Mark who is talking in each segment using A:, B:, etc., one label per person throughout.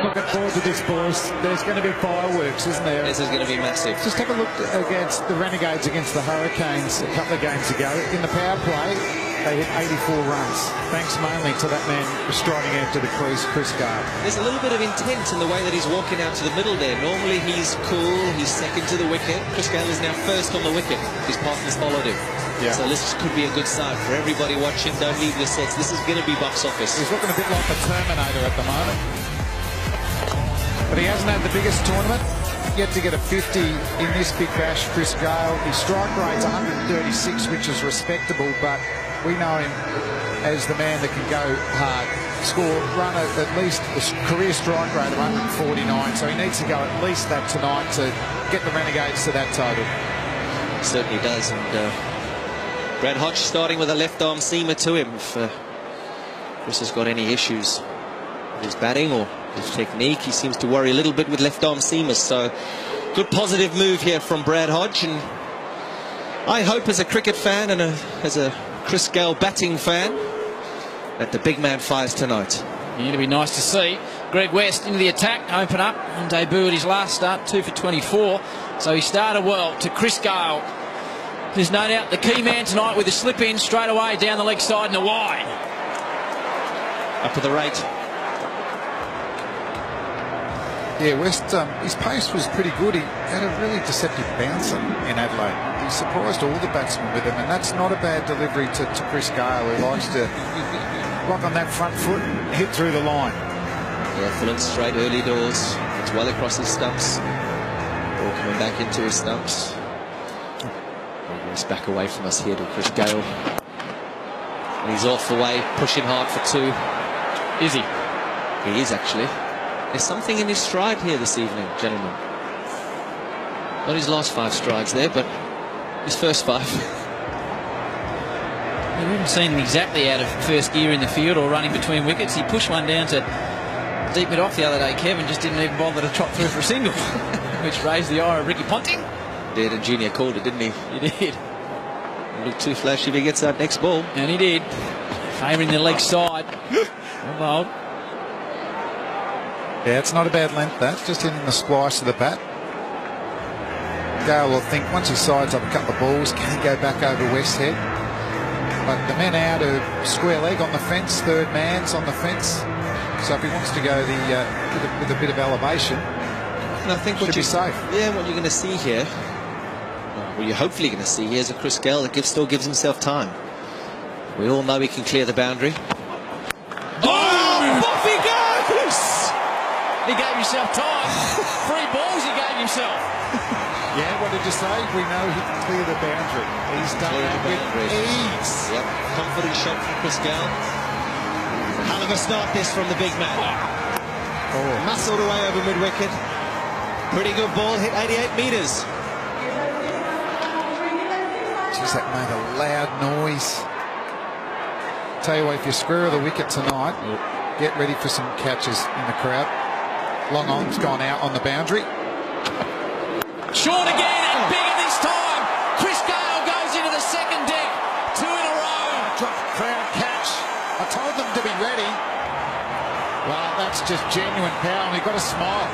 A: looking forward to this, boys. There's going to be fireworks, isn't there?
B: This is going to be massive.
A: Just have a look against the Renegades against the Hurricanes a couple of games ago. In the power play, they hit 84 runs, thanks mainly to that man striding out to the crease, Chris Gaye.
B: There's a little bit of intent in the way that he's walking out to the middle there. Normally he's cool, he's second to the wicket. Chris Gaye is now first on the wicket. His partners followed him. Yeah. So this could be a good sign for everybody watching. Don't leave your sets. This is going to be box office.
A: He's looking a bit like the Terminator at the moment. But he hasn't had the biggest tournament. Yet to get a 50 in this big bash, Chris Gaye. His strike rate's 136, which is respectable, but we know him as the man that can go hard. Run at least a career strike rate of 149, so he needs to go at least that tonight to get the Renegades to that total.
B: Certainly does, and Brad Hodge starting with a left arm seamer to him. If Chris has got any issues with his batting or his technique, he seems to worry a little bit with left arm seamers. So good positive move here from Brad Hodge, and I hope as a cricket fan and as a Chris Gaye batting fan that the big man fires tonight.
C: Yeah, it'll be nice to see. Greg West into the attack, open up and debut at his last start, 2 for 24. So he started well to Chris Gaye. There's no doubt the key man tonight with a slip in straight away down the leg side and a wide.
B: Up to the rate.
A: Yeah, West, his pace was pretty good. He had a really deceptive bouncer in Adelaide. He surprised all the batsmen with him, and that's not a bad delivery to Chris Gaye, who likes to lock on that front foot and hit through the line.
B: Yeah, full and straight early doors. It's well across his stumps. Ball coming back into his stumps. He's back away from us here to Chris Gaye. And he's off away, pushing hard for 2.
C: Is he?
B: He is actually. There's something in his stride here this evening, gentlemen. Not his last 5 strides there, but his first 5.
C: We haven't seen him exactly out of first gear in the field or running between wickets. He pushed one down to deep mid off the other day, Kevin, just didn't even bother to trot through for a single, which raised the ire of Ricky Ponting.
B: Did, and Junior called it, didn't he?
C: He did.
B: He looked too flashy if he gets that next ball.
C: And he did. Favouring the leg side. Well,
A: yeah, it's not a bad length, that. Just hitting the splice of the bat. Gaye will think once he sides up a couple of balls, can he go back over West's head? But the men out of square leg on the fence, third man's on the fence. So if he wants to go with a bit of elevation,
B: and I think
A: should be safe.
B: Yeah, what you're going to see here, well, you're hopefully going to see here is a Chris Gaye that still gives himself time. We all know he can clear the boundary.
C: Oh, off he goes! He gave himself time. 3 balls he gave himself.
A: Yeah, what did you say? We know he can clear the boundary. He's done that with ease.
B: Yep, confident shot from Chris Gaye. Hell of a start this from the big man. Oh. Muscled away over mid-wicket. Pretty good ball, hit 88 metres.
A: Jeez, that made a loud noise. Tell you what, if you square the wicket tonight, get ready for some catches in the crowd. Long on's gone out on the boundary.
C: Short again, and bigger this time. Chris Gaye goes into the second deck. 2 in a row.
A: Drop crowd catch. I told them to be ready. Well, that's just genuine power, and we've got a smile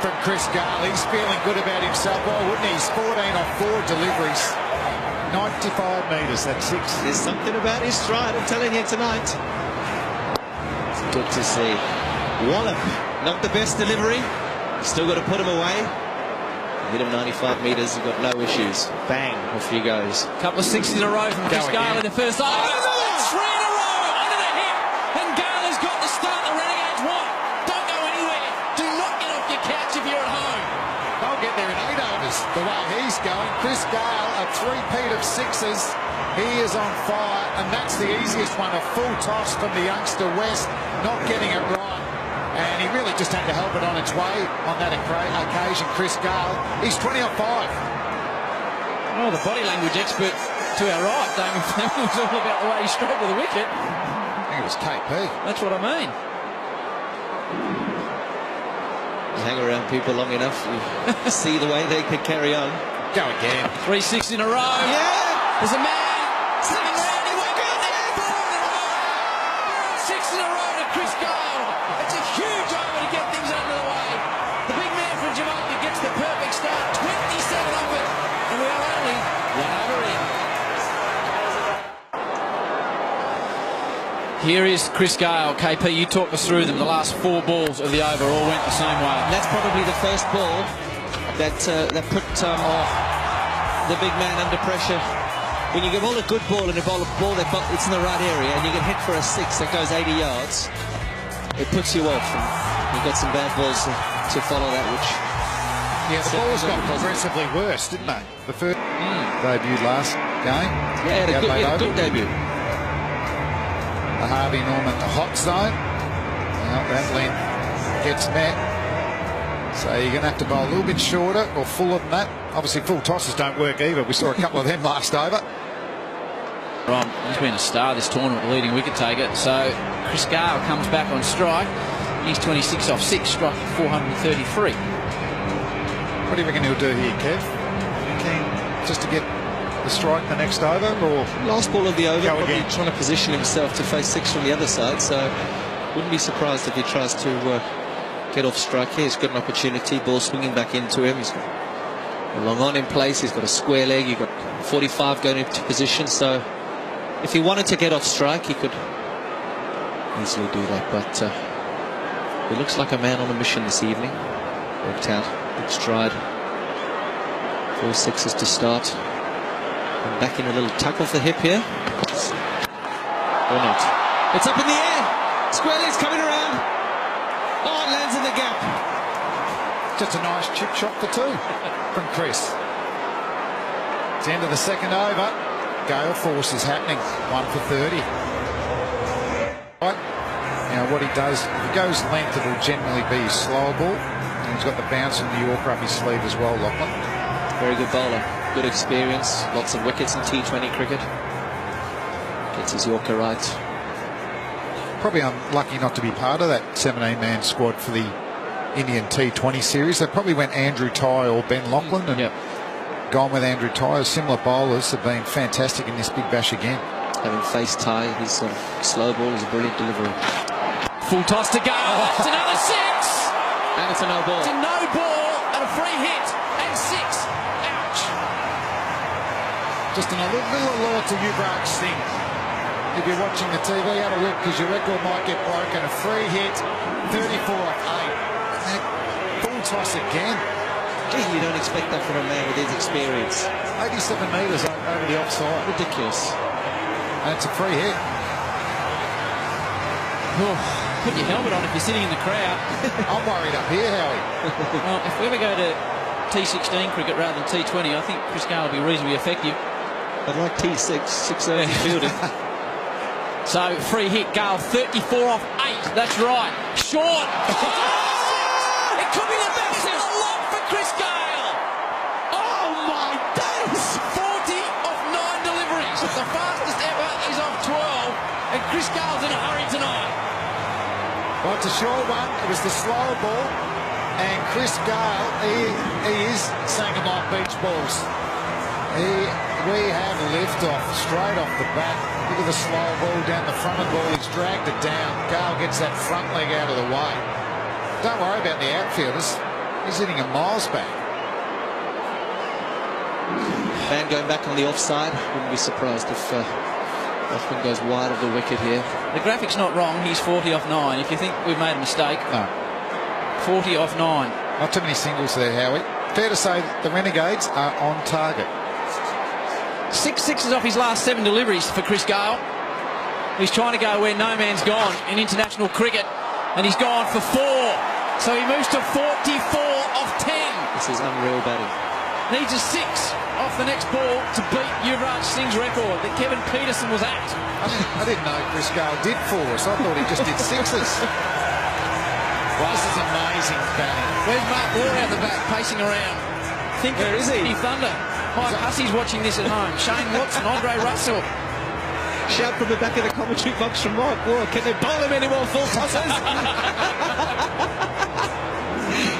A: from Chris Gaye. He's feeling good about himself. Why wouldn't he? He's 14 off 4 deliveries. 95 metres, that's 6.
B: There's something about his stride, I'm telling you tonight. It's good to see. Wallop, not the best delivery. Still got to put him away. Hit him 95 metres, you've got no issues. Bang, off he goes.
C: Couple of 6s in a row from Chris Gaye in the first over. 3 in a row, under the hip. And Gaye has got the start the Renegades want. Don't go anywhere. Do not get off your couch if you're at home.
A: They'll get there in 8 overs, the way he's going. Chris Gaye, a 3-peat of 6s. He is on fire, and that's the easiest one. A full toss from the youngster West, not getting it right. And he really just had to help it on its way on that occasion. Chris Gaye, he's 20 off 5.
C: Well, the body language expert to our right, Damon Fleming, was all about the way he strode to the wicket.
A: I think it was KP.
C: That's what I mean.
B: You hang around people long enough, you see the way they could carry on.
A: Go again.
C: 3 6 in a row.
B: Yeah!
C: There's a man slipping round. He won't go there. 4 in a row. 6 in a row to Chris Gaye. It's a huge over to get things under the Here is Chris Gayle. KP, you talk us through them. The last 4 balls of the over all went the same way.
B: And that's probably the first ball that put the big man under pressure. When you give all a good ball and a ball that it's in the right area and you get hit for a 6 that goes 80 yards, it puts you off. And you've got some bad balls to follow that, which...
A: Yeah, the balls got progressively worse, didn't they? The first debuted last game.
B: Yeah, he had a good debut.
A: The Harvey Norman, the hot zone. Now that length gets met. So you're going to have to bowl a little bit shorter or fuller than that. Obviously, full tosses don't work either. We saw a couple of them last over.
C: Right, he's been a star this tournament, leading wicket taker. So Chris Gayle comes back on strike. He's 26 off 6, striking 433.
A: What do you reckon he'll do here, Kev? Keen just to get the strike the next over, or
B: last ball of the over?
A: Go
B: probably
A: again.
B: Trying to position himself to face 6 from the other side. So wouldn't be surprised if he tries to get off strike here. He's got an opportunity. Ball swinging back into him. He's got a long on in place. He's got a square leg. You've got 45 going into position. So if he wanted to get off strike, he could easily do that. But he looks like a man on a mission this evening. Worked out. Big stride. 4 sixes to start. And back in a little tuck off the hip here. Or not. It's up in the air. Square leg's coming around. Oh, it lands in the gap.
A: just a nice chip shot for 2 from Chris. It's the end of the second over. Gale force is happening. 1 for 30. Right. Now what he does, if he goes length, it will generally be his slower ball. And he's got the bounce and the Yorker up his sleeve as well, Lachlan.
B: Very good bowler. Good experience. Lots of wickets in T20 cricket. Gets his Yorker right.
A: Probably unlucky not to be part of that 17-man squad for the Indian T20 series. They probably went Andrew Tye or Ben Lachlan and gone with Andrew Tye. Similar bowlers have been fantastic in this Big Bash again.
B: Having faced Tye, his slow ball is a brilliant delivery.
C: Full toss to Gayle. That's another 6.
B: And it's a no ball.
C: It's a no ball and a free hit. And 6. Ouch.
A: Just a little alert to Yuvraj Singh. If you're watching the TV, have a look because your record might get broken. A free hit, 34 off 8. Full toss again.
B: Gee, you don't expect that from a man with his experience.
A: 87 metres over the offside.
B: Ridiculous.
A: And it's a free hit.
C: Oh, put your helmet on if you're sitting in the crowd.
A: I'm worried up here, Howie.
C: Well, if we ever go to T16 cricket rather than T20, I think Chris Gayle will be reasonably effective.
B: I'd like T6, 6 early fielding.
C: So, free hit, Gayle, 34 off 8. That's right. Short. Oh! It could be the best of the lot for Chris Gayle. Oh, my days. 40 off 9 deliveries. The fastest ever is off 12. And Chris Gayle's in a hurry tonight.
A: Well, it's a short one. It was the slow ball. And Chris Gayle, he is Sangomar beach balls. We have lift-off straight off the bat. Look at the slow ball down the front of the ball. He's dragged it down. Gayle gets that front leg out of the way. Don't worry about the outfielders. He's hitting a miles back.
B: Man going back on the offside. Wouldn't be surprised if Hoffman goes wide of the wicket here.
C: The graphic's not wrong. He's 40 off 9. If you think we've made a mistake,
A: No.
C: 40 off 9.
A: Not too many singles there, Howie. Fair to say the Renegades are on target.
C: 6 sixes off his last 7 deliveries for Chris Gayle. He's trying to go where no man's gone in international cricket, and he's gone for 4. So he moves to 44 off 10.
B: This is unreal batting.
C: Needs a 6 off the next ball to beat Yuvraj Singh's record that Kevin Peterson was at.
A: I didn't know Chris Gayle did 4s. I thought he just did 6s. Wow, this is amazing batting.
C: Where's Mark Ward out the back, pacing around?
B: Where is he?
C: Thunder. Mike Hussey's watching this at home. Shane Watson, Andre Russell.
B: Shout from the back of the commentary box from Mark Ward. Can they bowl him any more full tosses?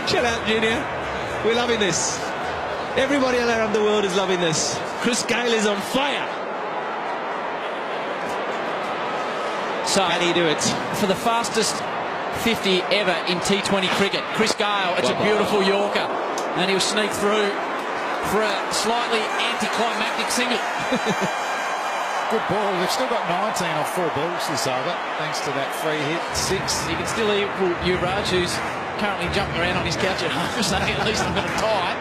B: Chill out, Junior. We're loving this. Everybody around the world is loving this. Chris Gayle is on fire.
C: So,
B: Can he do it?
C: for the fastest 50 ever in T20 cricket, Chris Gayle, it's a beautiful Yorker. And he'll sneak through for a slightly anticlimactic single.
A: good ball. They've still got 19 off 4 balls this over, thanks to that free hit, 6.
C: You can still equal Yuvraj, who's currently jumping around on his couch at home, saying at least I'm going to tie.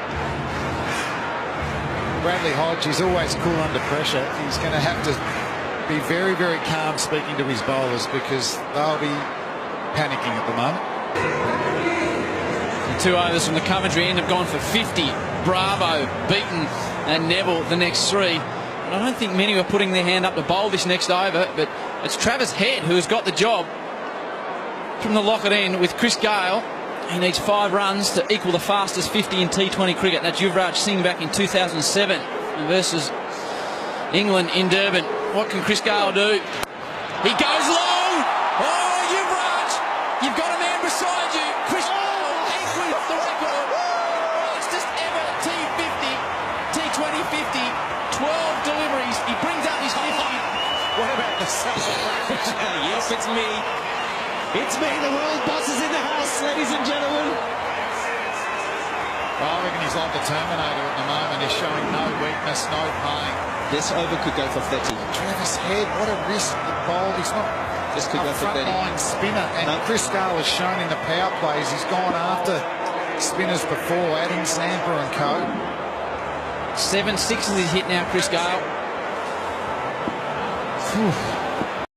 A: Bradley Hodge is always cool under pressure. He's going to have to be very, very calm speaking to his bowlers because they'll be panicking at the moment.
C: The 2 overs from the Coventry end have gone for 50. Bravo, Beaton and Neville the next 3. And I don't think many were putting their hand up to bowl this next over, but it's Travis Head who has got the job from the locket end with Chris Gayle. He needs 5 runs to equal the fastest 50 in T20 cricket. That's Yuvraj Singh back in 2007 versus England in Durban. What can Chris Gayle do? He goes long! Oh, Yuvraj! You've got a man beside you. Chris Gayle equals the record. Fastest ever T50, T20 50, 12 deliveries. He brings up his 50.
A: What about the celebration?
B: Yes, it's me. It's me, the world boss is in the house, ladies and gentlemen.
A: Well, I reckon he's like the Terminator at the moment. He's showing no weakness, no pain.
B: This over could go for 30.
A: Travis Head, what a risk to bowl. He's not
B: This could
A: a
B: go for 30.
A: front-line spinner. And
B: No.
A: Chris Gayle has shown in the power plays he's gone after spinners before, adding Zampa and co.
C: 7 sixes he's hit now, Chris Gayle.
A: Whew.